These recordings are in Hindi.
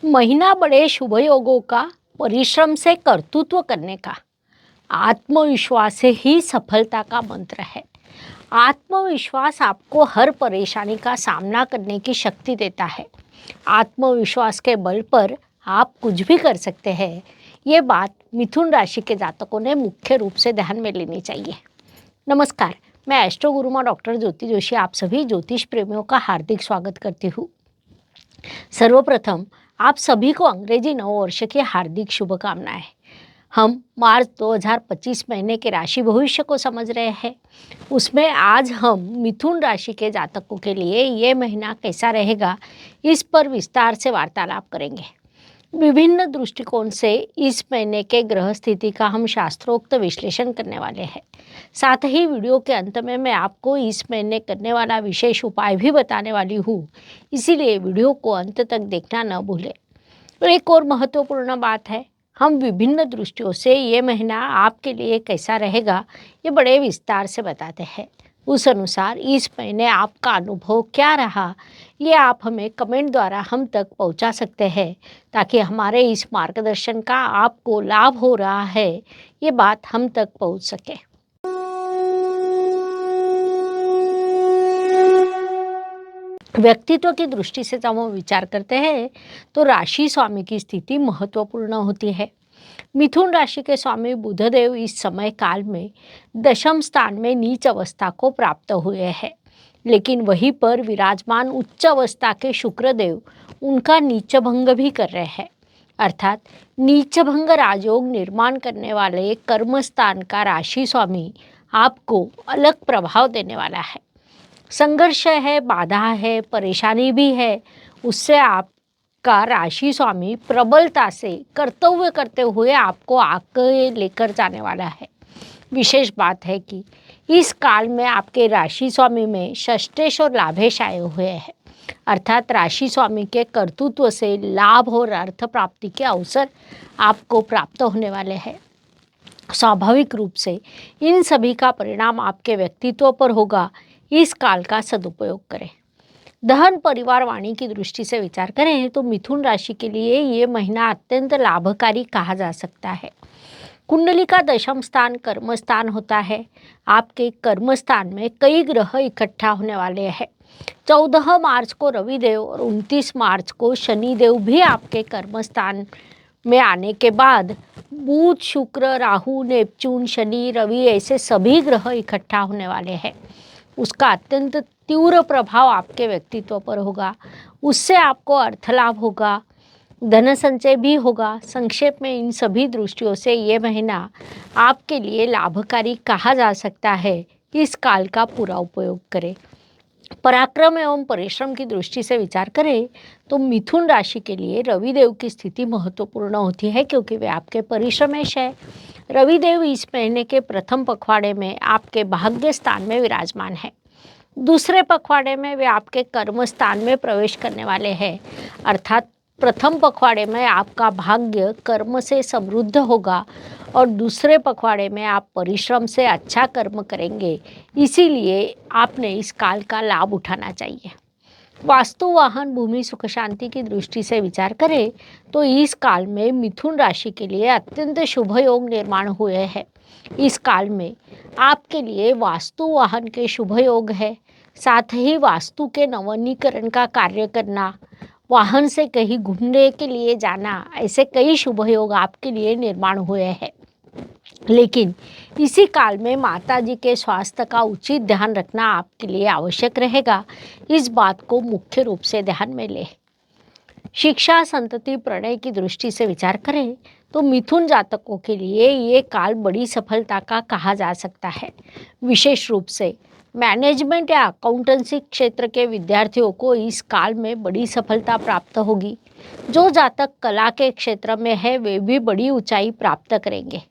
महीना बड़े शुभ योगों का, परिश्रम से कर्तृत्व करने का, आत्मविश्वास से ही सफलता का मंत्र है। आत्मविश्वास आपको हर परेशानी का सामना करने की शक्ति देता है। आत्मविश्वास के बल पर आप कुछ भी कर सकते हैं। ये बात मिथुन राशि के जातकों ने मुख्य रूप से ध्यान में लेनी चाहिए। नमस्कार, मैं एस्ट्रो गुरुमा डॉक्टर ज्योति जोशी आप सभी ज्योतिष प्रेमियों का हार्दिक स्वागत करती हूँ। सर्वप्रथम आप सभी को अंग्रेजी नववर्ष की हार्दिक शुभकामनाएं। हम मार्च 2025 महीने के राशि भविष्य को समझ रहे हैं। उसमें आज हम मिथुन राशि के जातकों के लिए ये महीना कैसा रहेगा, इस पर विस्तार से वार्तालाप करेंगे। विभिन्न दृष्टिकोण से इस महीने के ग्रह स्थिति का हम शास्त्रोक्त विश्लेषण करने वाले हैं। साथ ही वीडियो के अंत में मैं आपको इस महीने करने वाला विशेष उपाय भी बताने वाली हूँ, इसीलिए वीडियो को अंत तक देखना न भूलें। और एक और महत्वपूर्ण बात है, हम विभिन्न दृष्टियों से ये महीना आपके लिए कैसा रहेगा ये बड़े विस्तार से बताते हैं। उस अनुसार इस महीने आपका अनुभव क्या रहा, ये आप हमें कमेंट द्वारा हम तक पहुंचा सकते हैं, ताकि हमारे इस मार्गदर्शन का आपको लाभ हो रहा है ये बात हम तक पहुंच सके। व्यक्तित्व की दृष्टि से जब हम विचार करते हैं तो राशि स्वामी की स्थिति महत्वपूर्ण होती है। मिथुन राशि के स्वामी बुधदेव इस समय काल में दशम स्थान में नीच अवस्था को प्राप्त हुए हैं, लेकिन वहीं पर विराजमान उच्च अवस्था के शुक्रदेव उनका नीच भंग भी कर रहे हैं। अर्थात नीच भंग राजयोग निर्माण करने वाले कर्म स्थान का राशि स्वामी आपको अलग प्रभाव देने वाला है। संघर्ष है, बाधा है, परेशानी भी है, उससे आपका राशि स्वामी प्रबलता से कर्तव्य करते हुए आपको आगे लेकर जाने वाला है। विशेष बात है कि इस काल में आपके राशि स्वामी में षष्ठेश और लाभेश आए हुए हैं। अर्थात राशि स्वामी के कर्तृत्व से लाभ और अर्थ प्राप्ति के अवसर आपको प्राप्त होने वाले हैं। स्वाभाविक रूप से इन सभी का परिणाम आपके व्यक्तित्व पर होगा। इस काल का सदुपयोग करें। धन परिवार वाणी की दृष्टि से विचार करें तो मिथुन राशि के लिए ये महीना अत्यंत लाभकारी कहा जा सकता है। कुंडली का दशम स्थान कर्म स्थान होता है। आपके कर्म स्थान में कई ग्रह इकट्ठा होने वाले हैं। 14 मार्च को रविदेव और 29 मार्च को शनिदेव भी आपके कर्म स्थान में आने के बाद बुध, शुक्र, राहु, नेपच्यून, शनि, रवि ऐसे सभी ग्रह इकट्ठा होने वाले हैं। उसका अत्यंत तीव्र प्रभाव आपके व्यक्तित्व पर होगा। उससे आपको अर्थ लाभ होगा, धन संचय भी होगा। संक्षेप में इन सभी दृष्टियों से ये महीना आपके लिए लाभकारी कहा जा सकता है। इस काल का पूरा उपयोग करें। पराक्रम एवं परिश्रम की दृष्टि से विचार करें तो मिथुन राशि के लिए रविदेव की स्थिति महत्वपूर्ण होती है, क्योंकि वे आपके परिश्रमेश है। रविदेव इस महीने के प्रथम पखवाड़े में आपके भाग्य स्थान में विराजमान है। दूसरे पखवाड़े में वे आपके कर्म स्थान में प्रवेश करने वाले हैं। अर्थात प्रथम पखवाड़े में आपका भाग्य कर्म से समृद्ध होगा और दूसरे पखवाड़े में आप परिश्रम से अच्छा कर्म करेंगे। इसीलिए आपने इस काल का लाभ उठाना चाहिए। वास्तु, वाहन, भूमि, सुख शांति की दृष्टि से विचार करें तो इस काल में मिथुन राशि के लिए अत्यंत शुभ योग निर्माण हुए हैं। इस काल में आपके लिए वास्तु वाहन के शुभ योग है। साथ ही वास्तु के नवीनीकरण का कार्य करना, वाहन से कहीं घूमने के लिए जाना, ऐसे कई शुभ योग आपके लिए निर्माण हुए हैं। लेकिन इसी काल में माता जी के स्वास्थ्य का उचित ध्यान रखना आपके लिए आवश्यक रहेगा। इस बात को मुख्य रूप से ध्यान में लें। शिक्षा, संतति, प्रणय की दृष्टि से विचार करें तो मिथुन जातकों के लिए ये काल बड़ी सफलता का कहा जा सकता है। विशेष रूप से मैनेजमेंट या अकाउंटेंसी क्षेत्र के विद्यार्थियों को इस काल में बड़ी सफलता प्राप्त होगी। जो जातक कला के क्षेत्र में है वे भी बड़ी ऊंचाई प्राप्त करेंगे।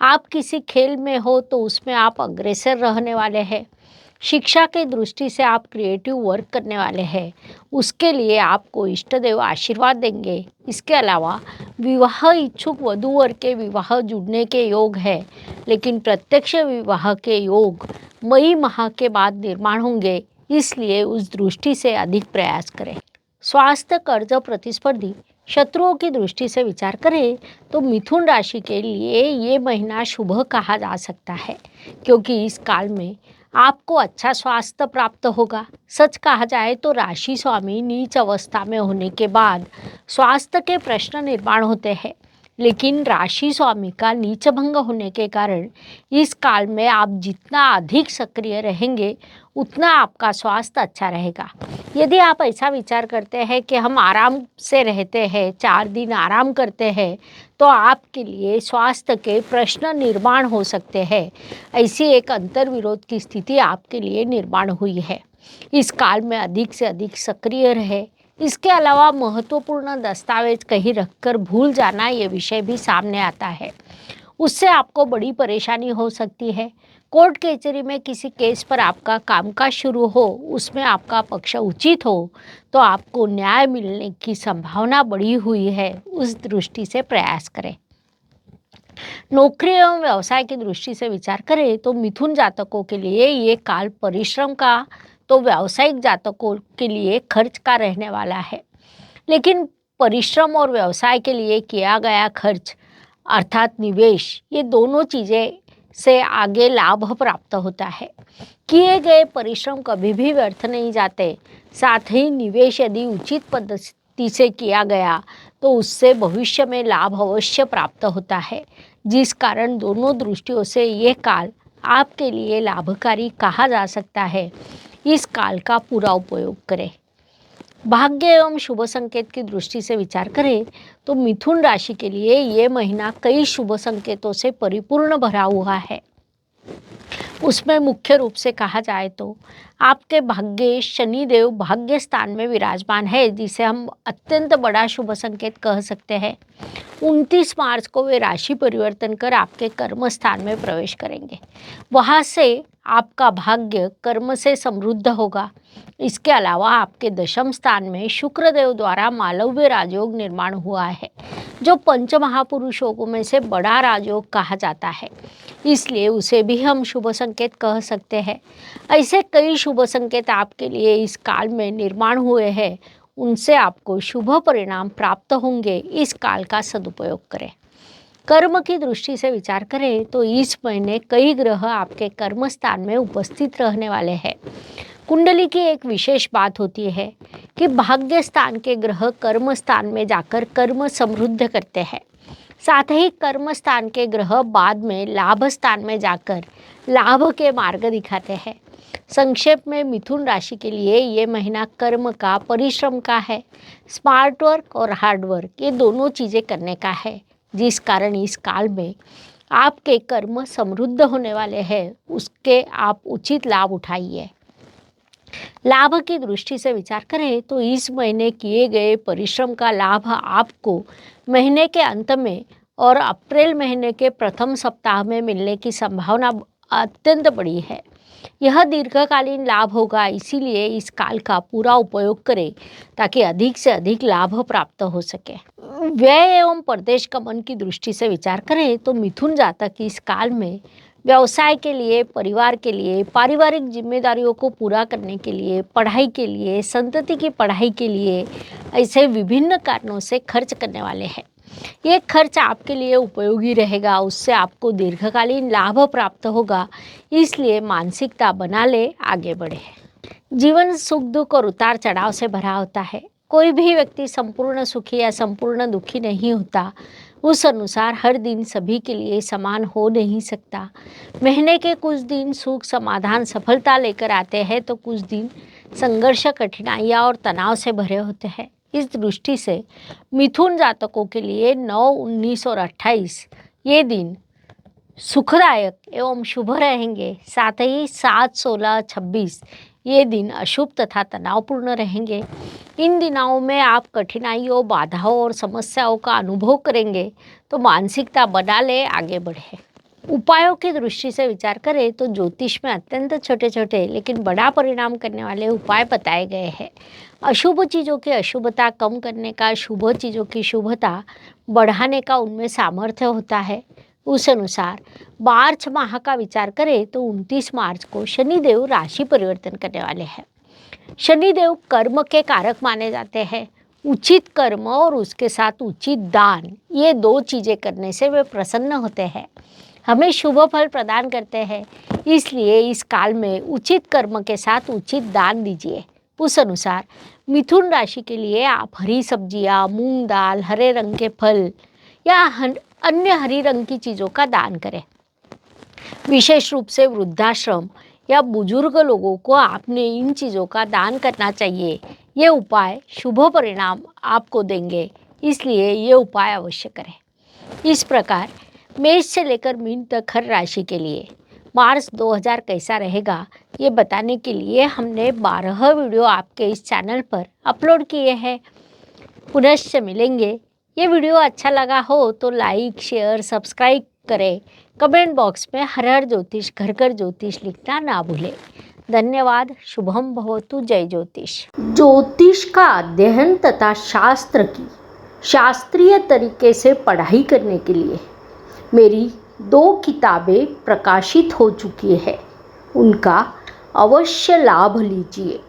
आप किसी खेल में हो तो उसमें आप अग्रेसर रहने वाले हैं। शिक्षा के दृष्टि से आप क्रिएटिव वर्क करने वाले हैं, उसके लिए आपको इष्ट देव आशीर्वाद देंगे। इसके अलावा विवाह इच्छुक वधू वर के विवाह जुड़ने के योग है, लेकिन प्रत्यक्ष विवाह के योग मई माह के बाद निर्माण होंगे, इसलिए उस दृष्टि से अधिक प्रयास करें। स्वास्थ्य, कर्ज, प्रतिस्पर्धी, शत्रुओं की दृष्टि से विचार करें तो मिथुन राशि के लिए ये महीना शुभ कहा जा सकता है, क्योंकि इस काल में आपको अच्छा स्वास्थ्य प्राप्त होगा। सच कहा जाए तो राशि स्वामी नीच अवस्था में होने के बाद स्वास्थ्य के प्रश्न निर्माण होते हैं, लेकिन राशि स्वामी का नीच भंग होने के कारण इस काल में आप जितना अधिक सक्रिय रहेंगे उतना आपका स्वास्थ्य अच्छा रहेगा। यदि आप ऐसा विचार करते हैं कि हम आराम से रहते हैं, 4 दिन आराम करते हैं, तो आपके लिए स्वास्थ्य के प्रश्न निर्माण हो सकते हैं। ऐसी एक अंतर्विरोध की स्थिति आपके लिए निर्माण हुई है। इस काल में अधिक से अधिक सक्रिय रहे। इसके अलावा महत्वपूर्ण दस्तावेज कहीं रखकर भूल जाना ये विषय भी सामने आता है। उससे आपको बड़ी परेशानी हो सकती है। कोर्ट कचहरी में किसी केस पर आपका कामकाज शुरू हो, उसमें आपका पक्ष उचित हो, तो आपको न्याय मिलने की संभावना बढ़ी हुई है। उस दृष्टि से प्रयास करें। नौकरी एवं व्यवसाय की दृष्टि से विचार करें तो मिथुन जातकों के लिए ये काल परिश्रम का, तो व्यावसायिक जातकों के लिए खर्च का रहने वाला है। लेकिन परिश्रम और व्यवसाय के लिए किया गया खर्च अर्थात निवेश, ये दोनों चीज़ें से आगे लाभ प्राप्त होता है। किए गए परिश्रम कभी भी व्यर्थ नहीं जाते। साथ ही निवेश यदि उचित पद्धति से किया गया तो उससे भविष्य में लाभ अवश्य प्राप्त होता है, जिस कारण दोनों दृष्टियों से ये काल आपके लिए लाभकारी कहा जा सकता है। इस काल का पूरा उपयोग करें। भाग्य एवं शुभ संकेत की दृष्टि से विचार करें तो मिथुन राशि के लिए ये महीना कई शुभ संकेतों से परिपूर्ण भरा हुआ है। उसमें मुख्य रूप से कहा जाए तो आपके भाग्य शनिदेव भाग्य स्थान में विराजमान है, जिसे हम अत्यंत बड़ा शुभ संकेत कह सकते हैं। 29 मार्च को वे राशि परिवर्तन कर आपके कर्म स्थान में प्रवेश करेंगे। वहाँ से आपका भाग्य कर्म से समृद्ध होगा। इसके अलावा आपके दशम स्थान में शुक्रदेव द्वारा मालव्य राजयोग निर्माण हुआ है, जो पंच महापुरुषों में से बड़ा राजयोग कहा जाता है, इसलिए उसे भी हम शुभ संकेत कह सकते हैं। ऐसे कई शुभ संकेत आपके लिए इस काल में निर्माण हुए हैं, उनसे आपको शुभ परिणाम प्राप्त होंगे। इस काल का सदुपयोग करें। कर्म की दृष्टि से विचार करें तो इस महीने कई ग्रह आपके कर्म स्थान में उपस्थित रहने वाले हैं। कुंडली की एक विशेष बात होती है कि भाग्य स्थान के ग्रह कर्म स्थान में जाकर कर्म समृद्ध करते हैं। साथ ही कर्म स्थान के ग्रह बाद में लाभ स्थान में जाकर लाभ के मार्ग दिखाते हैं। संक्षेप में मिथुन राशि के लिए ये महीना कर्म का, परिश्रम का है। स्मार्ट वर्क और हार्ड वर्क ये दोनों चीज़ें करने का है, जिस कारण इस काल में आपके कर्म समृद्ध होने वाले हैं। उसके आप उचित लाभ उठाइए। लाभ की दृष्टि से विचार करें तो इस महीने किए गए परिश्रम का लाभ आपको महीने के अंत में और अप्रैल महीने के प्रथम सप्ताह में मिलने की संभावना अत्यंत बड़ी है। यह दीर्घकालीन लाभ होगा, इसीलिए इस काल का पूरा उपयोग करें ताकि अधिक से अधिक लाभ प्राप्त हो सके। व्यय एवं परदेश गमन की दृष्टि से विचार करें तो मिथुन जातक इस काल में व्यवसाय के लिए, परिवार के लिए, पारिवारिक जिम्मेदारियों को पूरा करने के लिए, पढ़ाई के लिए, संतति की पढ़ाई के लिए, ऐसे विभिन्न कारणों से खर्च करने वाले हैं। ये खर्च आपके लिए उपयोगी रहेगा, उससे आपको दीर्घकालीन लाभ प्राप्त होगा, इसलिए मानसिकता बना ले, आगे बढ़े। जीवन सुख दुख और उतार चढ़ाव से भरा होता है। कोई भी व्यक्ति संपूर्ण सुखी या संपूर्ण दुखी नहीं होता। उस अनुसार हर दिन सभी के लिए समान हो नहीं सकता। महीने के कुछ दिन सुख, समाधान, सफलता लेकर आते हैं, तो कुछ दिन संघर्ष, कठिनाइयाँ और तनाव से भरे होते हैं। इस दृष्टि से मिथुन जातकों के लिए 9, 19 और 28 ये दिन सुखदायक एवं शुभ रहेंगे। साथ ही 7, 16, 26 ये दिन अशुभ तथा तनावपूर्ण रहेंगे। इन दिनों में आप कठिनाइयों, बाधाओं और समस्याओं का अनुभव करेंगे, तो मानसिकता बना ले, आगे बढ़े। उपायों की दृष्टि से विचार करें तो ज्योतिष में अत्यंत छोटे छोटे लेकिन बड़ा परिणाम करने वाले उपाय बताए गए हैं। अशुभ चीज़ों की अशुभता कम करने का, शुभ चीज़ों की शुभता बढ़ाने का उनमें सामर्थ्य होता है। उस अनुसार मार्च माह का विचार करें तो 29 मार्च को शनिदेव राशि परिवर्तन करने वाले हैं। शनिदेव कर्म के कारक माने जाते हैं। उचित कर्म और उसके साथ उचित दान, ये दो चीज़ें करने से वे प्रसन्न होते हैं, हमें शुभ फल प्रदान करते हैं। इसलिए इस काल में उचित कर्म के साथ उचित दान दीजिए। उस अनुसार मिथुन राशि के लिए आप हरी सब्जियां, मूंग दाल, हरे रंग के फल या अन्य हरी रंग की चीज़ों का दान करें। विशेष रूप से वृद्धाश्रम या बुजुर्ग लोगों को आपने इन चीज़ों का दान करना चाहिए। ये उपाय शुभ परिणाम आपको देंगे, इसलिए ये उपाय अवश्य करें। इस प्रकार मेष से लेकर मीन तक हर राशि के लिए मार्च 2000 कैसा रहेगा, ये बताने के लिए हमने 12 वीडियो आपके इस चैनल पर अपलोड किए हैं। पुनश्च मिलेंगे। ये वीडियो अच्छा लगा हो तो लाइक, शेयर, सब्सक्राइब करें। कमेंट बॉक्स में हर हर ज्योतिष, घर घर ज्योतिष लिखना ना भूलें। धन्यवाद। शुभम भवतु। जय ज्योतिष। ज्योतिष का अध्ययन तथा शास्त्र की शास्त्रीय तरीके से पढ़ाई करने के लिए मेरी 2 किताबें प्रकाशित हो चुकी है, उनका अवश्य लाभ लीजिए।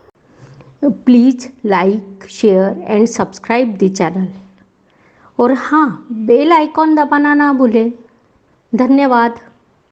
Please like, share and subscribe the channel. और हाँ, बेल आइकॉन दबाना ना भूलें। धन्यवाद।